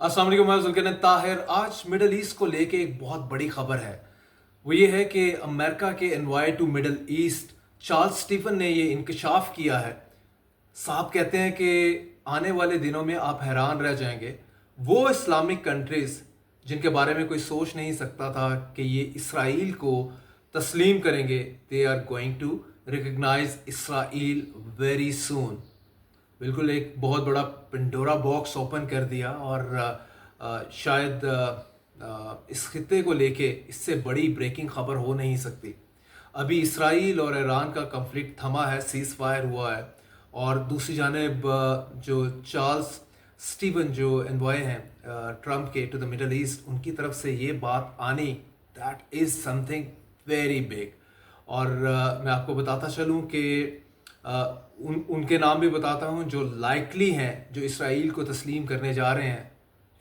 अस्सलाम वालेकुम, मैं जुल्करनैन ताहिर। आज मिडल ईस्ट को लेके एक बहुत बड़ी खबर है। वो ये है कि अमेरिका के envoy to middle east Charles Stephen ने ये इंकशाफ किया है। साहब कहते हैं कि आने वाले दिनों में आप हैरान रह जाएंगे। वो इस्लामिक कंट्रीज जिनके बारे में कोई सोच नहीं सकता था कि ये इसराइल को तस्लीम करेंगे, they are going to recognise Israel very soon. बिल्कुल एक बहुत बड़ा पिंडोरा बॉक्स ओपन कर दिया। और शायद इस खित्ते को लेके इससे बड़ी ब्रेकिंग खबर हो नहीं सकती। अभी इसराइल और ईरान का कंफ्लिक्ट थमा है, सीज फायर हुआ है। और दूसरी जानिब जो चार्ल्स स्टीवन जो एनवॉय हैं ट्रम्प के टू द मिडल ईस्ट, उनकी तरफ से ये बात आनी, that is something very big. और मैं आपको बताता चलूँ कि उनके नाम भी बताता हूँ जो लाइकली हैं, जो इसराइल को तस्लीम करने जा रहे हैं।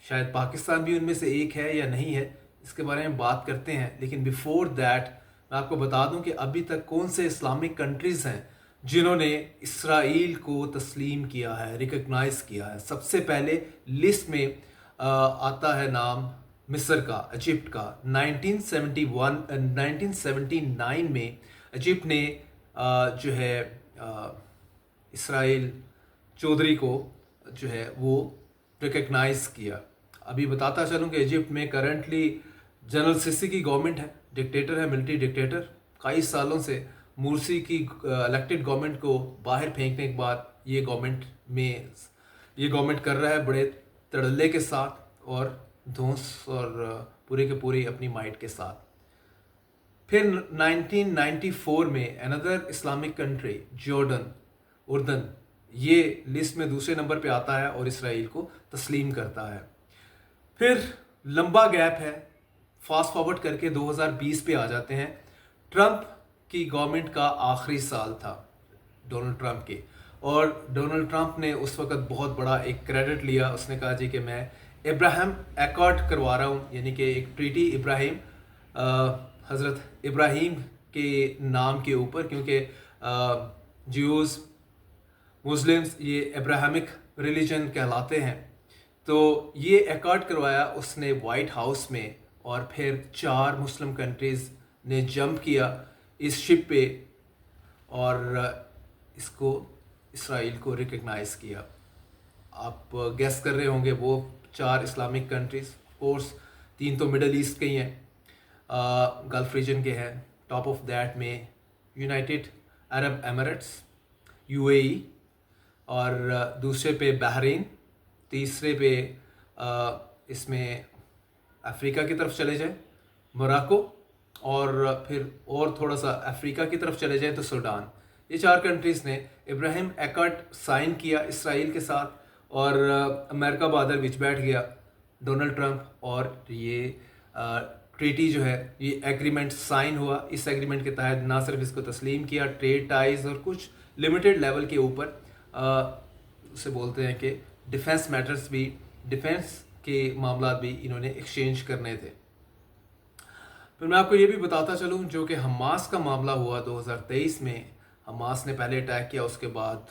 शायद पाकिस्तान भी उनमें से एक है या नहीं है, इसके बारे में बात करते हैं। लेकिन बिफोर दैट मैं आपको बता दूं कि अभी तक कौन से इस्लामिक कंट्रीज़ हैं जिन्होंने इसराइल को तस्लीम किया है, रिकग्नाइज किया है। सबसे पहले लिस्ट में आता है नाम मिस्र का, इजिप्ट का। 1979 में इजिप्ट ने जो है इसराइल चौधरी को जो है वो रिकग्नाइज किया। अभी बताता चलूँ कि इजिप्ट में करंटली जनरल सिसी की गवर्नमेंट है, डिक्टेटर है, मिलिट्री डिक्टेटर। कई सालों से मुर्सी की इलेक्टेड गवर्नमेंट को बाहर फेंकने के बाद ये गवर्नमेंट कर रहा है बड़े तड़ल्ले के साथ और धौंस और पूरे के पूरे अपनी माइट के साथ। फिर 1994 में अनदर इस्लामिक कंट्री जॉर्डन, उर्दन, ये लिस्ट में दूसरे नंबर पे आता है और इसराइल को तस्लीम करता है। फिर लंबा गैप है, फास्ट फॉरवर्ड करके 2020 पे आ जाते हैं। ट्रंप की गवर्नमेंट का आखिरी साल था, डोनाल्ड ट्रंप के। और डोनाल्ड ट्रंप ने उस वक्त बहुत बड़ा एक क्रेडिट लिया। उसने कहा जी कि मैं इब्राहिम एकॉर्ड करवा रहा हूँ, यानी कि एक ट्रीटी इब्राहिम, हज़रत इब्राहिम के नाम के ऊपर, क्योंकि ज्यूज़, मुस्लिम्स ये अब्राहमिक रिलीजन कहलाते हैं। तो ये एकॉर्ड करवाया उसने वाइट हाउस में। और फिर 4 मुस्लिम कंट्रीज़ ने जंप किया इस शिप पे और इसको, इसराइल को रिकग्नाइज किया। आप गेस कर रहे होंगे वो 4 इस्लामिक कंट्रीज़, कोर्स 3 तो मिडल ईस्ट के ही हैं, गल्फ रीजन के हैं। टॉप ऑफ दैट में यूनाइटेड अरब एमिरेट्स, यूएई, और दूसरे पे बहरीन, तीसरे पे इसमें अफ्रीका की तरफ चले जाए मोरक्को, और फिर और थोड़ा सा अफ्रीका की तरफ चले जाए तो सूडान। ये 4 कंट्रीज़ ने इब्राहिम एकॉर्ड साइन किया इसराइल के साथ। और अमेरिका बहादुर विच बैठ गया डोनाल्ड ट्रंप, और ये ट्रीटी जो है, ये एग्रीमेंट साइन हुआ। इस एग्रीमेंट के तहत ना सिर्फ इसको तस्लीम किया, ट्रेड टाइज और कुछ लिमिटेड लेवल के ऊपर उसे बोलते हैं कि डिफेंस मैटर्स भी, डिफेंस के मामला भी इन्होंने एक्सचेंज करने थे। फिर मैं आपको ये भी बताता चलूँ जो कि हमास का मामला हुआ 2023 में। हमास ने पहले अटैक किया, उसके बाद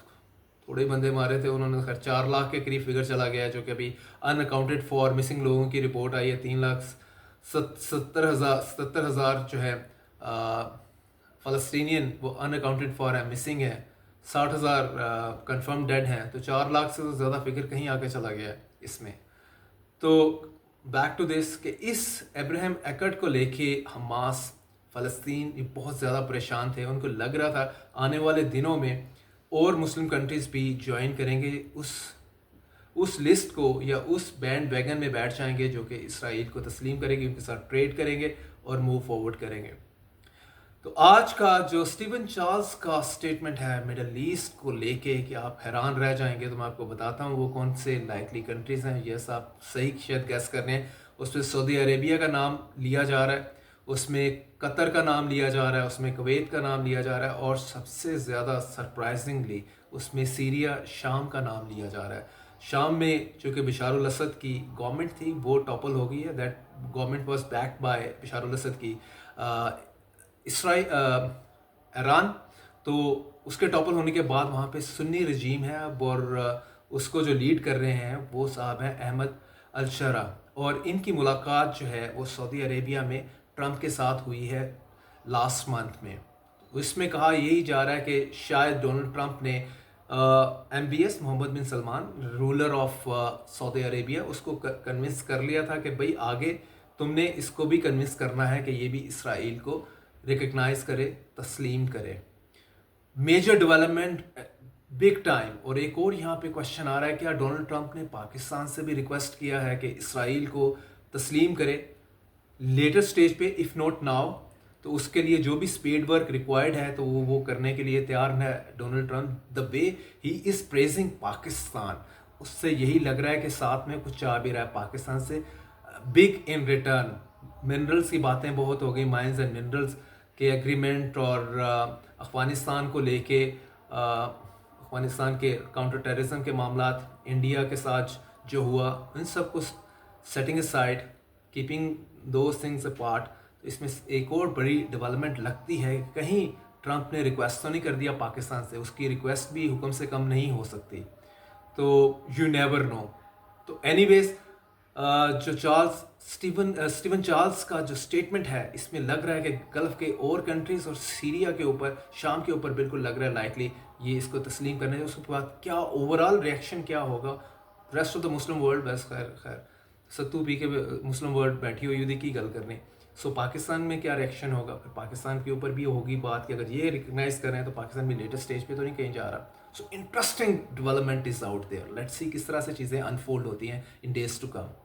थोड़े बंदे मारे थे उन्होंने। 4 लाख के करीब फिगर चला गया, जो कि अभी अनअकाउंटेड फॉर मिसिंग लोगों की रिपोर्ट आई है। 3,77,000 जो है फ़लस्तीनियन वो अनअकाउंटेड फॉर है, मिसिंग है। 60,000 कंफर्म डेड हैं। तो 4 लाख से तो ज़्यादा फिगर कहीं आगे चला गया है इसमें। तो बैक टू दिस कि इस अब्राहम एकॉर्ड को लेके हमास, फ़लस्तीन ये बहुत ज़्यादा परेशान थे। उनको लग रहा था आने वाले दिनों में और मुस्लिम कंट्रीज़ भी ज्वाइन करेंगे उस लिस्ट को, या उस बैंड वैगन में बैठ जाएंगे जो कि इसराइल को तस्लीम करेंगे, उनके साथ ट्रेड करेंगे और मूव फॉरवर्ड करेंगे। तो आज का जो स्टीवन चार्ल्स का स्टेटमेंट है मिडल ईस्ट को लेके कि आप हैरान रह जाएंगे। तो मैं आपको बताता हूँ वो कौन से लाइकली कंट्रीज़ हैं। यस, आप सही शायद गैस कर रहे हैं। उसमें सऊदी अरेबिया का नाम लिया जा रहा है, उसमें कतर का नाम लिया जा रहा है, उसमें कुवैत का नाम लिया जा रहा है, और सबसे ज़्यादा सरप्राइजिंगली उसमें सीरिया, शाम का नाम लिया जा रहा है। शाम में चूँकि बशार अल असद की गवर्नमेंट थी, वो टॉपल हो गई है। That government was backed by Bashar al Assad की ईरान। तो उसके टॉपल होने के बाद वहाँ पे सुन्नी रजीम है अब, और उसको जो लीड कर रहे हैं वो साहब हैं अहमद الشرا، اور ان کی ملاقات جو ہے وہ سعودی عربیہ میں ٹرمپ کے ساتھ ہوئی ہے لاسٹ منتھ میں. اس میں کہا یہی جا رہا ہے کہ شاید ڈونلڈ ٹرمپ نے MBS Mohammed bin Salman ruler of Saudi Arabia اس کو کنونس کر لیا تھا کہ بھئی آگے تم نے اس کو بھی کنونس کرنا ہے کہ یہ بھی اسرائیل کو ریکگنائز کرے، تسلیم کرے. Major development big time. اور ایک اور یہاں پہ کوشچن آ رہا ہے کیا ڈونلڈ ٹرمپ نے پاکستان سے بھی ریکویسٹ کیا ہے کہ اسرائیل کو تسلیم کرے لیٹر سٹیج پہ، اف ناٹ ناؤ، تو اس کے لیے جو بھی اسپیڈ ورک ریکوائرڈ ہے تو وہ کرنے کے لیے تیار ہے ڈونلڈ ٹرمپ. دا وے ہی از پریزنگ پاکستان، اس سے یہی لگ رہا ہے کہ ساتھ میں کچھ آ بھی رہا ہے پاکستان سے بگ ان ریٹرن. منرلس کی باتیں بہت ہو گئی، مائنز اینڈ منرلس کے ایگریمنٹ، اور افغانستان کو لے کے افغانستان کے کاؤنٹر ٹیررزم کے معاملات، انڈیا کے ساتھ جو ہوا، ان سب کو setting aside, keeping those things apart. اس میں ایک اور بڑی ڈیولپمنٹ لگتی ہے کہیں ٹرمپ نے ریکویسٹ تو نہیں کر دیا پاکستان سے، اس کی ریکویسٹ بھی حکم سے کم نہیں ہو سکتی، تو یو نیور نو. تو اینی ویز جو اسٹیون چارلز کا جو اسٹیٹمنٹ ہے، اس میں لگ رہا ہے کہ گلف کے اور کنٹریز اور سیریا کے اوپر، شام کے اوپر بالکل لگ رہا ہے لائکلی یہ اس کو تسلیم کرنے. اس کے بعد کیا اوور آل ریئیکشن کیا ہوگا rest of the Muslim world. بس خیر ستو پی کے مسلم ورلڈ بیٹھی ہوئی ہوئی کی گل کرنے. سو پاکستان میں کیا ریئیکشن ہوگا، پھر پاکستان کے اوپر بھی ہوگی بات کہ اگر یہ ریکگنائز کر رہے ہیں تو پاکستان بھی لیٹسٹ اسٹیج پہ تو نہیں کہیں جا رہا. So interesting development is out there. Let's see کس طرح سے چیزیں انفولڈ ہوتی ہیں ان ڈیز ٹو کم.